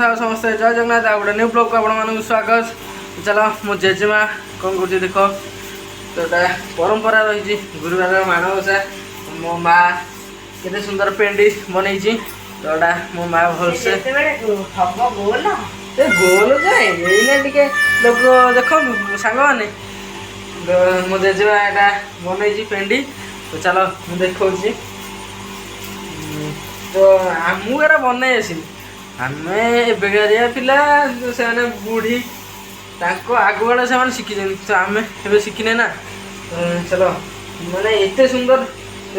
साहब समस्ते जय जगन्नाथ आ गोटे न्यू ब्लॉग को आप स्वागत। चलो मो जेजेमा कौन कर देख तो परंपरा रही गुरुवार माणवसा मो माँ केते सुंदर पेंडी बनई तो मो माँ भलसे गोल जाए टे लोक देख सांग मैंने मो जेजेमा यहाँ बनई पेंडी तो चलो मुझे देखा तो मुझे बनई आसनी आम बेगारिया पिला से बुढ़ी आगुआ से शिखी तो आम ए शिखिने ना चलो मैंने एत सुंदर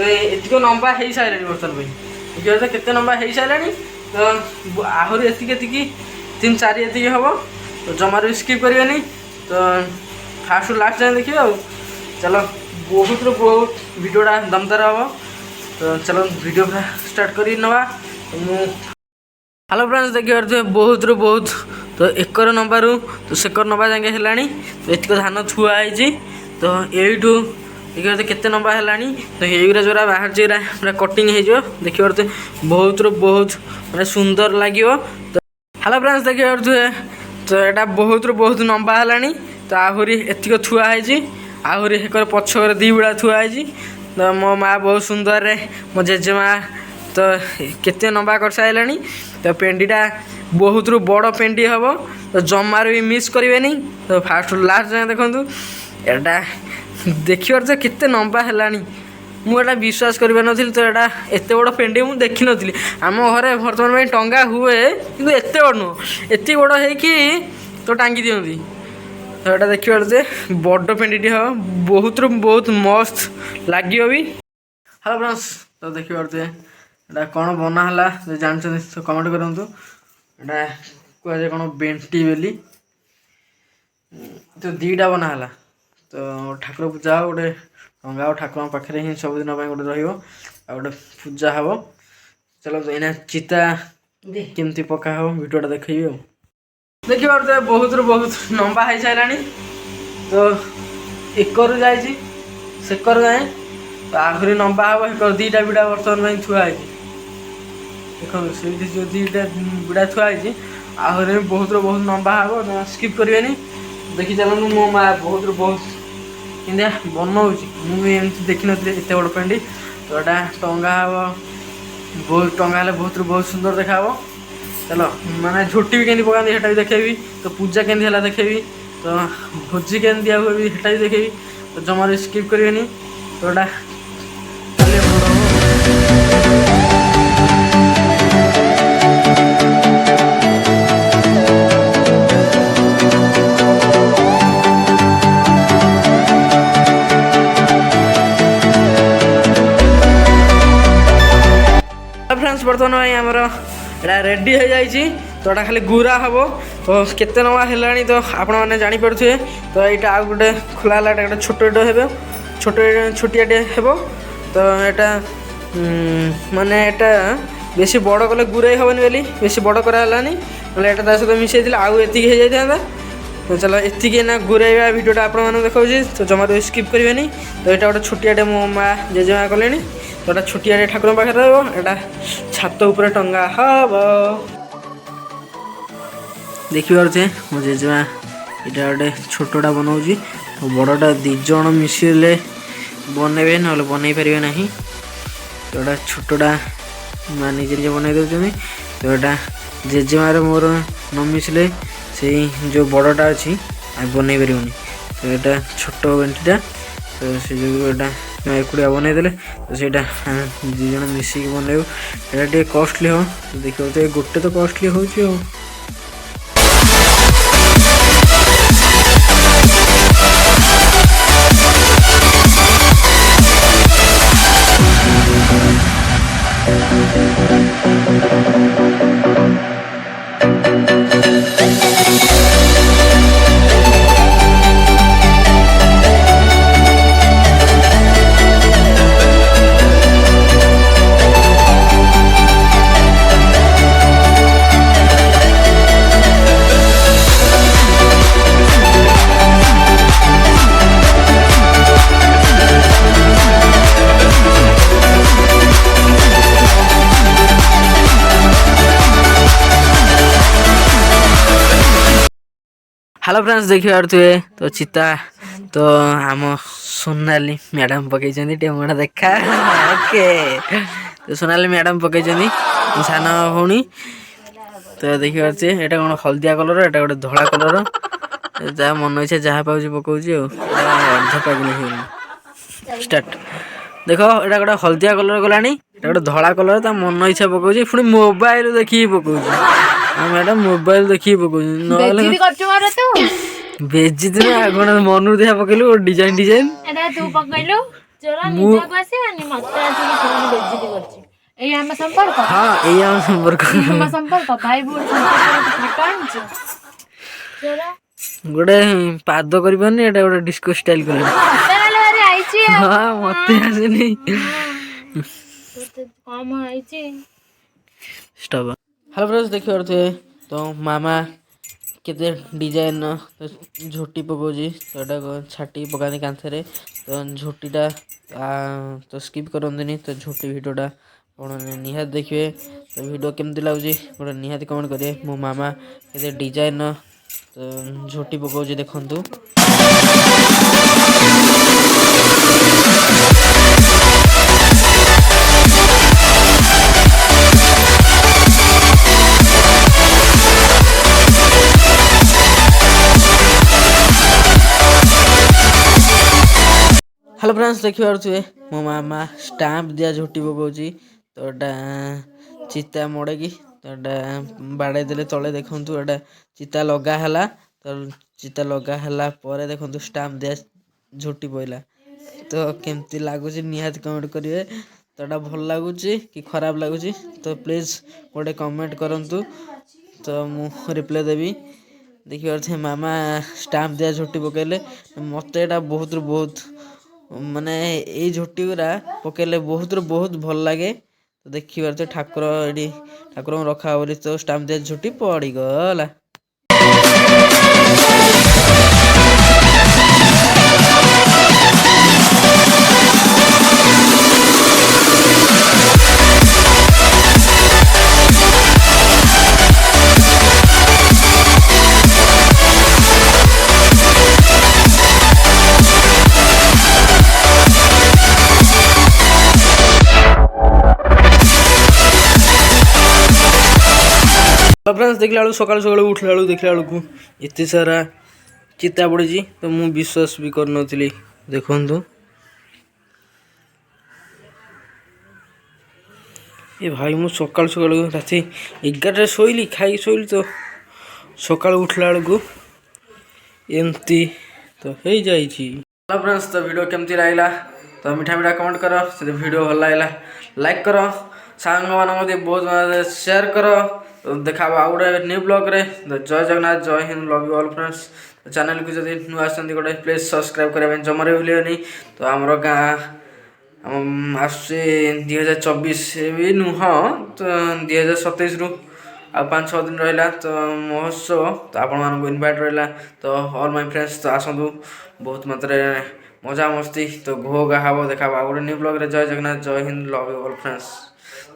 एतिक लंबा हो सारे बर्तमान पे केते लंबा हो सारे तो आहरी एति 3-4 एति हम तो जमार भी स्किप करेंगे तो फास्ट लास्ट जाए देखिए आ चलो बहुत वीडियोटा दमदार हम तो चलो वीडियो पूरा स्टार्ट कर नवा हेलो फ्रेंड्स देखिए बहुत तो एकर नंबर तो सेकर नंबर जाए है तो एतिक धान छुआई तो यू देखिए केते नंबर है तो ये जो बाहर पूरा कटिंग हो देखिए बहुत माने सुंदर लगे तो हेलो फ्रेंड्स देखिए तो यहाँ बहुत लंबा है तो आहरी एतिक थुआई आहरी एक पछर 2 बिड़ा थुआई तो मो माँ बहुत सुंदर मो जेजेमा तो केते लंबा कर सारे तो पेंडीटा बहुत बड़ पेंडी हम तो जमार भी मिस करेंगे तो फास्ट लास्ट जाए देखूँ यहाँ देखिए तो केते लंबा है मुझे विश्वास कर तो यहाँ एत बड़ पेंडी मुझे देखी नी आम घरे बर्तमान टंगा हुए कि एत बड़ नुह एत बड़ हो तो टांगी दिखती तो यहाँ देखिए बड़ पेंडी हम बहुत मस्त लगे भी हेलो फ्रेंड्स तो देखिए यहाँ कौन बनाला जो जानते तो कमेंट करूँ यहाँ कहुए कौन बेंटी बेली तो 2टा बनाला तो ठाकुर पूजा गोटे टंगा ठाकुर पाखे ही सबुदिन गोटे रोटे पूजा हम चलो तो यहाँ चिता केमती पका हम वीडियोटा देखिए देखिए बहुत लंबा हो सारे तो एकर जाए सेकर जाए तो आहरी लंबा हम एक 2टा बिड़ा बर्तमान थुआई देखो जो 2टा बिड़ा थुआई आहरी बहुत लंबा हम स्किप करेंगे देखी चलूँ मो माँ बहुत क्या बनाऊँ मुझे एमती देखी नी एत बड़ पेंडी तो यहाँ टंगा हम बहुत टंगा बहुत सुंदर देखा चलो मैंने झोटी भी केमती पकाती भी देखेबी तो पूजा केमती है देखेबी तो भोजी के दिया हुए भी भी देखेबी तो जमार स्किप करेंगे तो यहाँ फ्रेंड्स बर्तमान आमर यहाँ रेडी हो जाए तो यहाँ खाली गुरा हम तो केते नवा है तो आपण मैंने जापे तो यहाँ आउ गोटे खोला गोटे छोटियाटे हे तो यहाँ माने यहाँ बेसी बड़ कले गुराई हेनी बोली बेसी बड़ करानी ना यहाँ सहित मिसई आउ एति हो जाता तो चलो एति ना गुराइबा वीडियोटा आपको देखा तो जमार स्किप करेंगे तो यहाँ गोटे छोटियाटे मो माँ जेजेमा कले तो यहाँ छोटियाटे ठाकुर पाखे रहा छात उपर टंगा हम देखिए मो जेजेमा यहाँ गोटे छोटा बनाऊँ तो बड़टा 2 जन मिसिले बनइबे ना बनई पारे ना तो यहाँ छोटा माँ निजे बनई दे तो यहाँ जेजेमार मोर न मिसले से जो बड़टा अच्छी बनई पारे तो यहाँ छोट बेंटीटा तो से जो यहाँ एकुटिया बनईदे तो सहीटा 2 जन मिसिक बनइबू यहाँ टे कॉस्टली हो तो देखिए तो गोटे तो कॉस्टली हो हेलो फ्रेंड्स देखिए तो चिता तो आम सोनाली मैडम पकई टेमड़ा देखा ओके तो सोनाली मैडम पकई सान भौणी तो देखिए यहाँ कौन हलदिया कलर एटा गोटे धला कलर जहाँ मन इच्छा जहाँ पाँच पकाऊँ अर्ध पागल स्टार्ट देख एटा गोटे हलदिया कलर गलानी गोटे धला कलर ता मन इच्छा पकाऊँ पुणी मोबाइल देखिए पकाऊँ मैडम मोबाइल देखिए पकाऊँ बेजी दिन कौन मन देखा पकेलु डिजाइन डिजाइन तू पकइलु जोरा निजा को आसीबानी मते आसी फोन बेइज्जती करछि एई हम संपर्क हां एई हम संपर्क हम संपर्क भाई बोल संपर्क फोटो आनछ जोरा गोटे पाद करबनी एटा गोटे डिस्को स्टाइल कर तेरे रे आइछि हां मते आसेनी तो काम आइछि स्टॉप हेलो फ्रेंड्स देखियो तो मामा केते डिजाइन तो झोटी पकाउजी तो एटा छाटी पकानी कांथरे तो झोटीटा तो स्किप करंतनी तो झोटी वीडियोटा आपण निहात देखिए तो वीडियो केमती लागुजी गोटे निहात कमेंट करिए मो मामा केते डिजाइन तो झोटी पकाउजी देखंतु हेलो फ्रेंड्स देखिए मो मामा स्टाम्प दिया झोटी पकाउची तो एटा चिता मोड़ेगी तो एटा बाड़े देले तले देखंतु एटा चिता लगा हला तो चिता लगा हला परे देखंतु स्टाम्प दिया झोटी पइला तो केमती लागुची निहात कमेंट करिवे तो एटा भल लागुची कि खराब लागुची तो प्लीज गोटे कमेंट करंतु तो मु रिप्लाई देबी देखिए मामा स्टाम्प दिया झोटी पकेले मते एटा बहुत माने ये झोटी गुरा पकेले बहुत भल लगे तो देखिए तो ठाकुर ये ठाकुर रखा बोली तो स्टाम्प दिया झोटी पड़ी गला फ्रेंड्स देखला बेलू सकाल सकाल उठला बेलू देखला बेलू एत सारा चिता पड़ी तो मु विश्वास भी कर नी देखु ये भाई मु सकाल सकाल राति 11 शोली खाई शोली तो सकाल उठला बेलू एमती तो हो जाए फ्रेंड्स तो वीडियो केमती लगला तो मीठा मीठा कमेंट कर वीडियो भल लगला लाइक कर सांग मान बहुत शेयर कर तो देखा आउ गोटे न्यू ब्लॉग रे जय जगन्नाथ जय Hind love you all friends channel को जब नुआ गोटे प्लीज सब्सक्राइब करने जमारे भूलि तो आमर गाँ आसुचे 2024 भी नुह तो 2027 रु आ 5-6 दिन रहा तो महोत्सव तो आपण इनवाइट रहा तो ऑल माय फ्रेंड्स तो आसतु बहुत मात्रा मजा मस्ती तो घो गा हम देखा गोटे न्यू ब्लॉग रे जय जगन्नाथ जय Hind love you all friends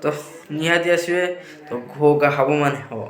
तो निहाती आसवे तो घो गा हम माने हम।